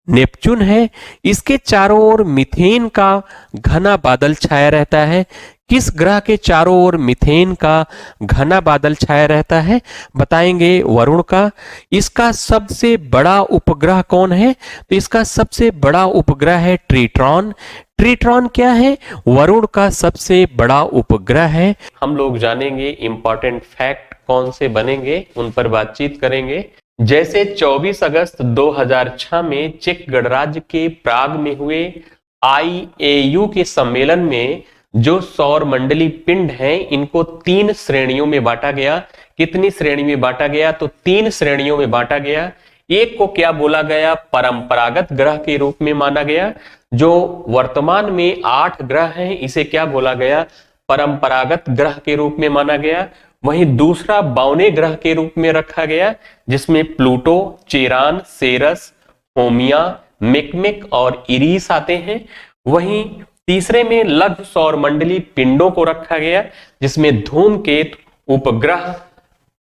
नेपच्यून है। इसके चारों ओर मीथेन का घना बादल छाया रहता है। किस ग्रह के चारों ओर मीथेन का घना बादल छाया रहता है? बताएंगे वरुण का। इसका सबसे बड़ा उपग्रह कौन है? तो इसका सबसे बड़ा उपग्रह है ट्रिट्रॉन। ट्रिट्रॉन क्या है? वरुण का सबसे बड़ा उपग्रह है। हम लोग जानेंगे इंपॉर्टेंट फैक्ट कौन से बनेंगे, उन पर बातचीत करेंगे। जैसे 24 अगस्त 2006 में चेक गणराज्य के प्राग में हुए IAU के सम्मेलन में जो सौर मंडली पिंड हैं, इनको 3 श्रेणियों में बांटा गया। कितनी श्रेणी में बांटा गया? तो 3 श्रेणियों में बांटा गया। एक को क्या बोला गया? परंपरागत ग्रह के रूप में माना गया। जो वर्तमान में 8 ग्रह हैं, इसे क्या बोला गया? परंपरागत ग्रह के रूप में माना गया। वहीं दूसरा बौने ग्रह के रूप में रखा गया, जिसमें प्लूटो, चेरान, सेरस, होमिया, मेकमेक और इरीस आते हैं। वहीं तीसरे में लघु सौर मंडली पिंडों को रखा गया, जिसमें धूमकेतु, उपग्रह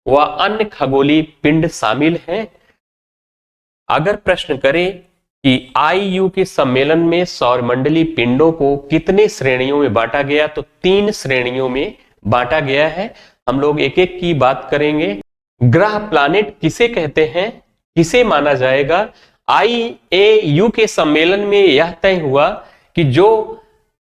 व अन्य खगोलीय पिंड शामिल हैं। अगर प्रश्न करें कि IU के सम्मेलन में सौर मंडली पिंडों को कितने श्रेणियों में बांटा गया, तो 3 श्रेणियों में बांटा गया है। हम लोग एक एक की बात करेंगे। ग्रह प्लैनेट किसे कहते हैं, किसे माना जाएगा? IAU के सम्मेलन में यह तय हुआ कि जो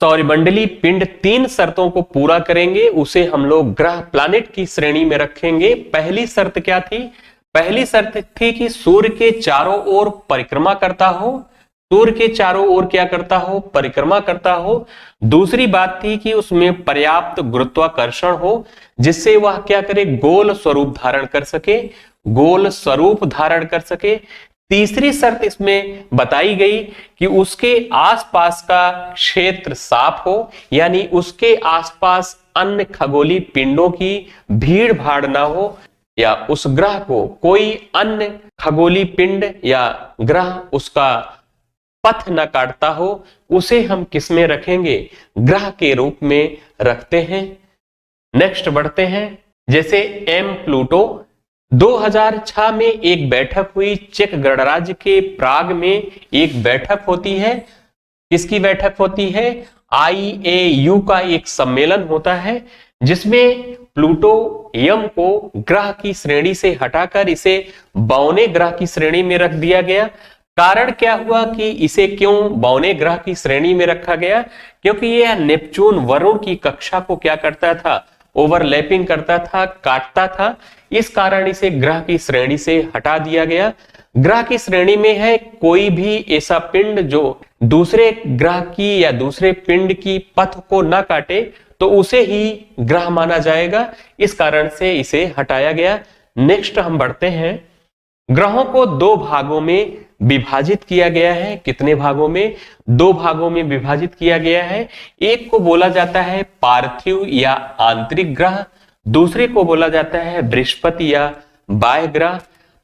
सौरमंडलीय पिंड 3 शर्तों को पूरा करेंगे, उसे हम लोग ग्रह प्लैनेट की श्रेणी में रखेंगे। पहली शर्त क्या थी? पहली शर्त थी कि सूर्य के चारों ओर परिक्रमा करता हो। सूर्य के चारों ओर क्या करता हो? परिक्रमा करता हो। दूसरी बात थी कि उसमें पर्याप्त गुरुत्वाकर्षण हो, जिससे वह क्या करे? गोल स्वरूप धारण कर सके, गोल स्वरूप धारण कर सके। तीसरी शर्त इसमें बताई गई कि उसके आसपास का क्षेत्र साफ हो, यानी उसके आसपास अन्य खगोलीय पिंडों की भीड़ भाड़ ना हो, या उस ग्रह को कोई अन्य खगोलीय पिंड या ग्रह उसका पथ न काटता हो। उसे हम किस में रखेंगे? ग्रह के रूप में रखते हैं। नेक्स्ट बढ़ते हैं, जैसे एम प्लूटो 2006 में एक बैठक हुई, चेक गणराज्य के प्राग में एक बैठक होती है। किसकी बैठक होती है? IAU का एक सम्मेलन होता है, जिसमें प्लूटो यम को ग्रह की श्रेणी से हटाकर इसे बौने ग्रह की श्रेणी में रख दिया गया। कारण क्या हुआ कि इसे क्यों बौने ग्रह की श्रेणी में रखा गया? क्योंकि यह नेपच्यून वरुण की कक्षा को क्या करता था? ओवरलैपिंग करता था, काटता था। इस कारण इसे ग्रह की श्रेणी से हटा दिया गया। ग्रह की श्रेणी में है कोई भी ऐसा पिंड जो दूसरे ग्रह की या दूसरे पिंड की पथ को न काटे, तो उसे ही ग्रह माना जाएगा। इस कारण से इसे हटाया गया। नेक्स्ट हम बढ़ते हैं, ग्रहों को दो भागों में विभाजित किया गया है। कितने भागों में? दो भागों में विभाजित किया गया है। एक को बोला जाता है पार्थिव या आंतरिक ग्रह, दूसरे को बोला जाता है बृहस्पति या बाह्य ग्रह।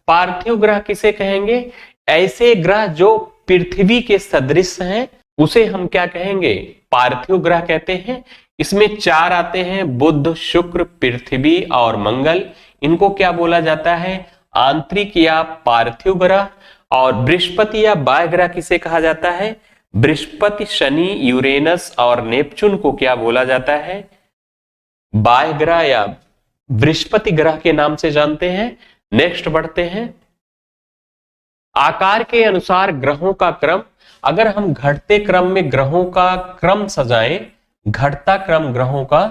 पार्थिव ग्रह किसे कहेंगे? ऐसे ग्रह जो पृथ्वी के सदृश हैं, उसे हम क्या कहेंगे? पार्थिव ग्रह कहते हैं। इसमें चार आते हैं, बुध, शुक्र, पृथ्वी और मंगल। इनको क्या बोला जाता है? आंतरिक या पार्थिव ग्रह। और बृहस्पति या बाह्य ग्रह किसे कहा जाता है? बृहस्पति, शनि, यूरेनस और नेपच्यून को क्या बोला जाता है? बाह्य ग्रह या बृहस्पति ग्रह के नाम से जानते हैं। नेक्स्ट बढ़ते हैं, आकार के अनुसार ग्रहों का क्रम। अगर हम घटते क्रम में ग्रहों का क्रम सजाएं, घटता क्रम ग्रहों का,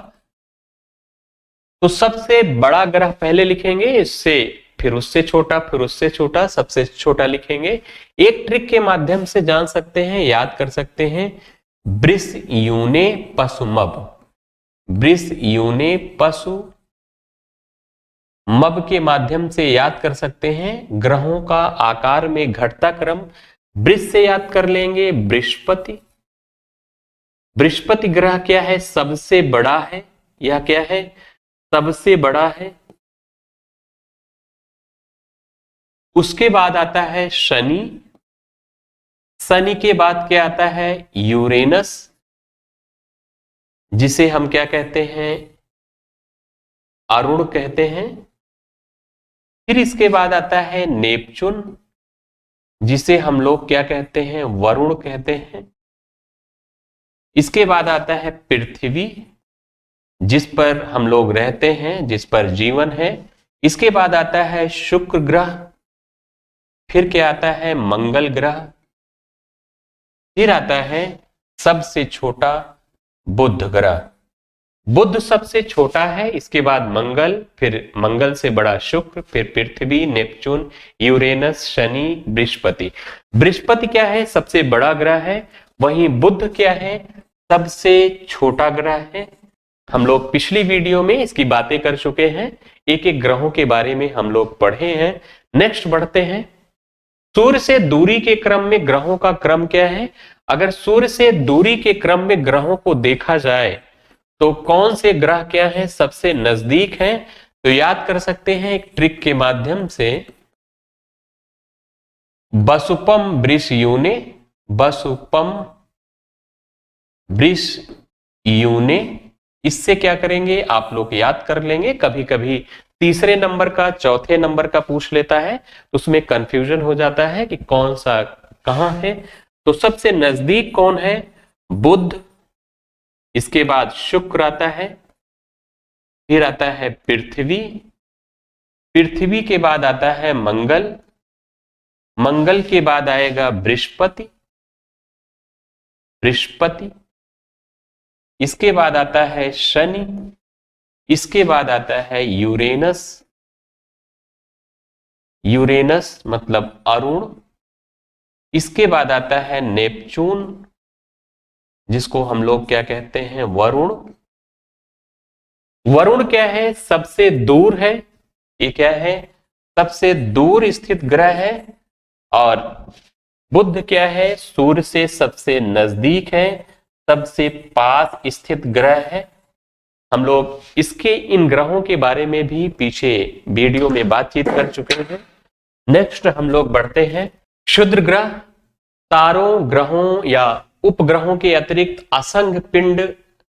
तो सबसे बड़ा ग्रह पहले लिखेंगे, इससे फिर उससे छोटा, फिर उससे छोटा, सबसे छोटा लिखेंगे। एक ट्रिक के माध्यम से जान सकते हैं, याद कर सकते हैं, वृष यूने पशु मब। वृष यूने पशु मब के माध्यम से याद कर सकते हैं ग्रहों का आकार में घटता क्रम। वृष से याद कर लेंगे बृहस्पति। बृहस्पति ग्रह क्या है? सबसे बड़ा है। यह क्या है? सबसे बड़ा है। उसके बाद आता है शनि। शनि के बाद क्या आता है? यूरेनस, जिसे हम क्या कहते हैं? अरुण कहते हैं। फिर इसके बाद आता है नेपच्यून, जिसे हम लोग क्या कहते हैं? वरुण कहते हैं। इसके बाद आता है पृथ्वी, जिस पर हम लोग रहते हैं, जिस पर जीवन है। इसके बाद आता है शुक्र ग्रह। फिर क्या आता है? मंगल ग्रह। फिर आता है सबसे छोटा बुध ग्रह। बुध सबसे छोटा है, इसके बाद मंगल, फिर मंगल से बड़ा शुक्र, फिर पृथ्वी, नेपच्यून, यूरेनस, शनि, बृहस्पति। बृहस्पति क्या है? सबसे बड़ा ग्रह है। वहीं बुध क्या है? सबसे छोटा ग्रह है। हम लोग पिछली वीडियो में इसकी बातें कर चुके हैं, एक एक ग्रहों के बारे में हम लोग पढ़े हैं। नेक्स्ट बढ़ते हैं, सूर्य से दूरी के क्रम में ग्रहों का क्रम क्या है? अगर सूर्य से दूरी के क्रम में ग्रहों को देखा जाए तो कौन से ग्रह क्या है? सबसे नजदीक हैं। तो याद कर सकते हैं एक ट्रिक के माध्यम से, वसुपम वृष यूने, वसुपम वृष यूने। इससे क्या करेंगे? आप लोग याद कर लेंगे। कभी कभी तीसरे नंबर का, चौथे नंबर का पूछ लेता है, तो उसमें कंफ्यूजन हो जाता है कि कौन सा कहां है। तो सबसे नजदीक कौन है? बुध। इसके बाद शुक्र आता है, फिर आता है पृथ्वी। पृथ्वी के बाद आता है मंगल। मंगल के बाद आएगा बृहस्पति। बृहस्पति। इसके बाद आता है शनि। इसके बाद आता है यूरेनस। यूरेनस मतलब अरुण। इसके बाद आता है नेपच्यून, जिसको हम लोग क्या कहते हैं? वरुण। वरुण क्या है? सबसे दूर है। ये क्या है? सबसे दूर स्थित ग्रह है। और बुध क्या है? सूर्य से सबसे नजदीक है, सबसे पास स्थित ग्रह है। हम लोग इसके इन ग्रहों के बारे में भी पीछे वीडियो में बातचीत कर चुके हैं। नेक्स्ट हम लोग बढ़ते हैं, क्षुद्र ग्रह। तारों, ग्रहों या उपग्रहों के अतिरिक्त असंख्य पिंड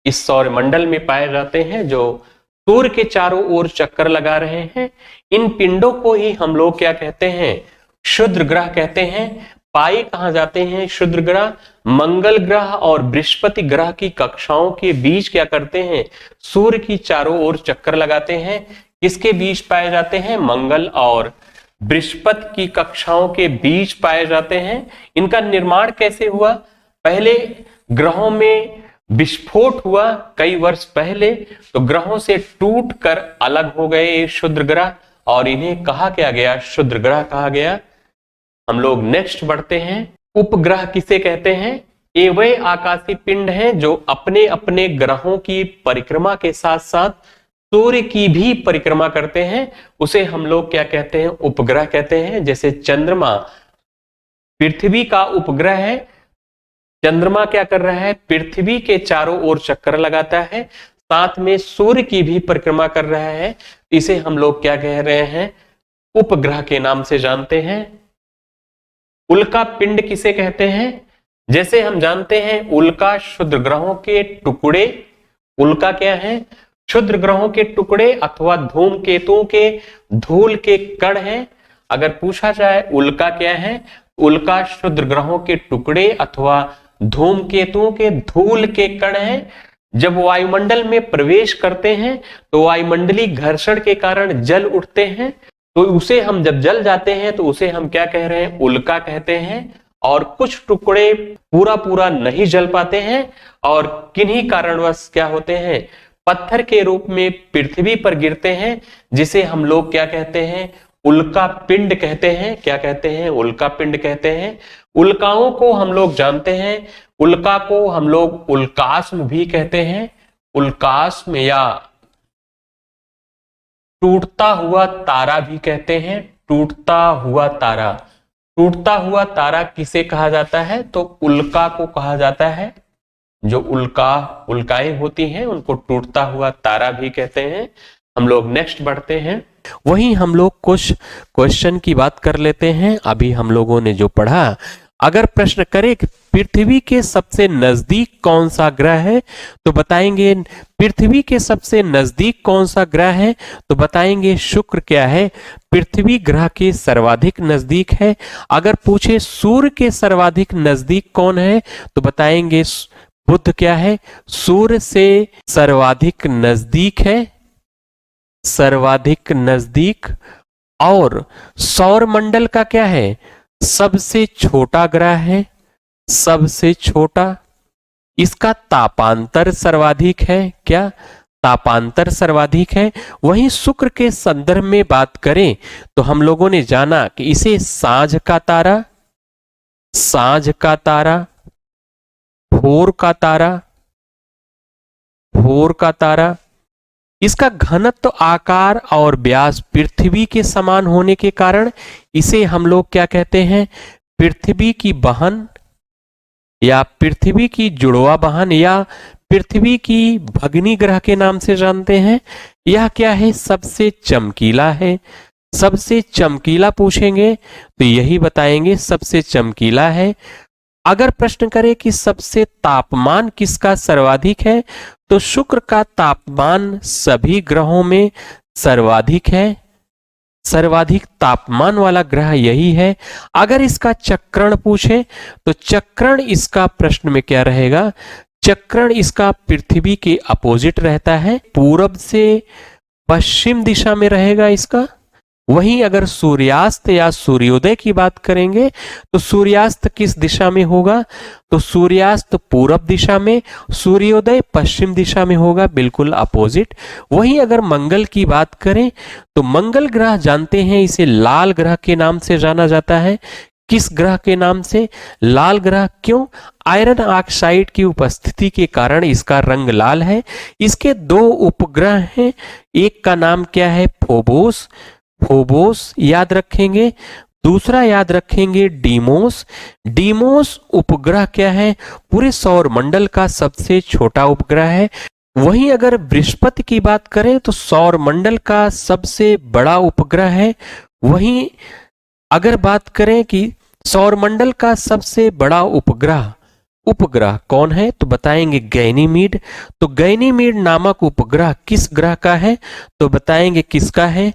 इस सौरमंडल में पाए जाते हैं, जो सूर्य के चारों ओर चक्कर लगा रहे हैं। इन पिंडों को ही हम लोग क्या कहते हैं? क्षुद्र ग्रह कहते हैं। पाए कहां जाते हैं क्षुद्र ग्रह? मंगल ग्रह और बृहस्पति ग्रह की कक्षाओं के बीच क्या करते हैं? सूर्य की चारों ओर चक्कर लगाते हैं। किसके बीच पाए जाते हैं? मंगल और बृहस्पति की कक्षाओं के बीच पाए जाते हैं। इनका निर्माण कैसे हुआ? पहले ग्रहों में विस्फोट हुआ कई वर्ष पहले, तो ग्रहों से टूट कर अलग हो गए ये क्षुद्र ग्रह और इन्हें कहा क्या गया? क्षुद्र ग्रह कहा गया। हम लोग नेक्स्ट बढ़ते हैं। उपग्रह किसे कहते हैं? ये वे आकाशीय पिंड हैं जो अपने अपने ग्रहों की परिक्रमा के साथ साथ सूर्य की भी परिक्रमा करते हैं। उसे हम लोग क्या कहते हैं? उपग्रह कहते हैं। जैसे चंद्रमा पृथ्वी का उपग्रह है। चंद्रमा क्या कर रहा है? पृथ्वी के चारों ओर चक्कर लगाता है, साथ में सूर्य की भी परिक्रमा कर रहा है। इसे हम लोग क्या कह रहे हैं? उपग्रह के नाम से जानते हैं। उल्का पिंड किसे कहते हैं? जैसे हम जानते हैं उल्का क्षुद्र ग्रहों के टुकड़े। उल्का क्या है? क्षुद्र ग्रहों के टुकड़े अथवा धूमकेतुओं के धूल के कण हैं। अगर पूछा जाए उल्का क्या है? उल्का क्षुद्र ग्रहों के टुकड़े अथवा धूमकेतुओं के धूल के कण हैं। जब वायुमंडल में प्रवेश करते हैं तो वायुमंडलीय घर्षण के कारण जल उठते हैं, तो उसे हम जब जल जाते हैं तो उसे हम क्या कह रहे हैं? उल्का कहते हैं। और कुछ टुकड़े पूरा पूरा नहीं जल पाते हैं और किन्हीं कारणवश क्या होते हैं? पत्थर के रूप में पृथ्वी पर गिरते हैं, जिसे हम लोग क्या कहते हैं? उल्का पिंड कहते हैं। क्या कहते हैं? उल्का पिंड कहते हैं। उल्काओं को हम लोग जानते हैं, उल्का को हम लोग उल्कास्म भी कहते हैं। उल्कास्म या टूटता हुआ तारा भी कहते हैं। टूटता हुआ तारा। टूटता हुआ तारा किसे कहा जाता है? तो उल्का को कहा जाता है। जो उल्काएं होती हैं उनको टूटता हुआ तारा भी कहते हैं। हम लोग नेक्स्ट बढ़ते हैं। वहीं हम लोग कुछ क्वेश्चन की बात कर लेते हैं। अभी हम लोगों ने जो पढ़ा, अगर प्रश्न करे कि पृथ्वी के सबसे नजदीक कौन सा ग्रह है, तो बताएंगे पृथ्वी के सबसे नजदीक कौन सा ग्रह है, तो बताएंगे शुक्र क्या है? पृथ्वी ग्रह के सर्वाधिक नजदीक है। अगर पूछे सूर्य के सर्वाधिक नजदीक कौन है, तो बताएंगे बुध क्या है? सूर्य से सर्वाधिक नजदीक है, सर्वाधिक नजदीक। और सौर मंडल का क्या है? सबसे छोटा ग्रह है, सबसे छोटा। इसका तापांतर सर्वाधिक है। क्या? तापांतर सर्वाधिक है। वहीं शुक्र के संदर्भ में बात करें तो हम लोगों ने जाना कि इसे सांझ का तारा, सांझ का तारा, भोर का तारा, भोर का तारा। इसका घनत्व, आकार और व्यास पृथ्वी के समान होने के कारण इसे हम लोग क्या कहते हैं? पृथ्वी की बहन या पृथ्वी की जुड़वा बहन या पृथ्वी की भगनी ग्रह के नाम से जानते हैं। यह क्या है? सबसे चमकीला है। सबसे चमकीला पूछेंगे तो यही बताएंगे सबसे चमकीला है। अगर प्रश्न करें कि सबसे तापमान किसका सर्वाधिक है, तो शुक्र का तापमान सभी ग्रहों में सर्वाधिक है। सर्वाधिक तापमान वाला ग्रह यही है। अगर इसका चक्रण पूछे तो चक्रण इसका प्रश्न में क्या रहेगा? चक्रण इसका पृथ्वी के अपोजिट रहता है, पूरब से पश्चिम दिशा में रहेगा इसका। वहीं अगर सूर्यास्त या सूर्योदय की बात करेंगे तो सूर्यास्त किस दिशा में होगा? तो सूर्यास्त पूरब दिशा में, सूर्योदय पश्चिम दिशा में होगा, बिल्कुल अपोजिट। वहीं अगर मंगल की बात करें तो मंगल ग्रह जानते हैं इसे लाल ग्रह के नाम से जाना जाता है। किस ग्रह के नाम से? लाल ग्रह। क्यों? आयरन ऑक्साइड की उपस्थिति के कारण इसका रंग लाल है। इसके दो उपग्रह हैं, एक का नाम क्या है? फोबोस। फोबोस याद रखेंगे। दूसरा याद रखेंगे डीमोस। डीमोस उपग्रह क्या है? पूरे सौर मंडल का सबसे छोटा उपग्रह है। वहीं अगर बृहस्पति की बात करें तो सौर मंडल का सबसे बड़ा उपग्रह है। वहीं अगर बात करें कि सौर मंडल का सबसे बड़ा उपग्रह उपग्रह कौन है? तो बताएंगे गैनीमीड। तो गैनीमीड नामक उपग्रह किस ग्रह का है? तो बताएंगे किसका है?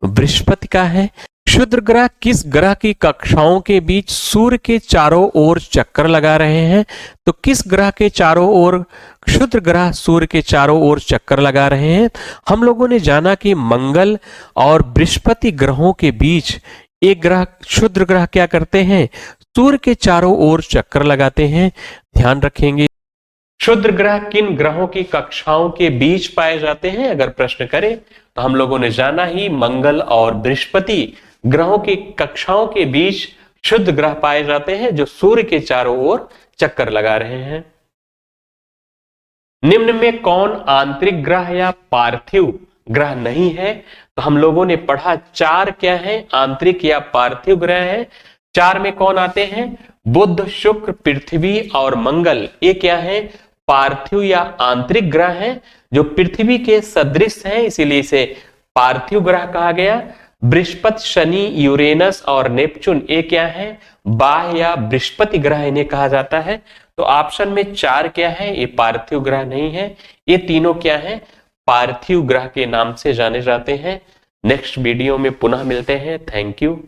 बृहस्पति का है। क्षुद्र ग्रह किस ग्रह की कक्षाओं के बीच सूर्य के चारों ओर चक्कर लगा रहे हैं? तो किस ग्रह के चारों ओर क्षुद्र ग्रह सूर्य के चारों ओर चक्कर लगा रहे हैं? हम लोगों ने जाना कि मंगल और बृहस्पति ग्रहों के बीच एक ग्रह क्षुद्र ग्रह क्या करते हैं? सूर्य के चारों ओर चक्कर लगाते हैं। ध्यान रखेंगे। क्षुद्र ग्रह किन ग्रहों की कक्षाओं के बीच पाए जाते हैं? अगर प्रश्न करें तो हम लोगों ने जाना ही मंगल और बृहस्पति ग्रहों की कक्षाओं के बीच क्षुद्र ग्रह पाए जाते हैं जो सूर्य के चारों ओर चक्कर लगा रहे हैं। निम्न में कौन आंतरिक ग्रह या पार्थिव ग्रह नहीं है? तो हम लोगों ने पढ़ा चार क्या है? आंतरिक या पार्थिव ग्रह है। चार में कौन आते हैं? बुध, शुक्र, पृथ्वी और मंगल। ये क्या है? पार्थिव या आंतरिक ग्रह है जो पृथ्वी के सदृश है, इसीलिए इसे पार्थिव ग्रह कहा गया। बृहस्पति, शनि, यूरेनस और नेपच्यून ये क्या है? बाह्य या बृहस्पति ग्रह इन्हें कहा जाता है। तो ऑप्शन में चार क्या है? ये पार्थिव ग्रह नहीं है। ये तीनों क्या है? पार्थिव ग्रह के नाम से जाने जाते हैं। नेक्स्ट वीडियो में पुनः मिलते हैं। Thank you.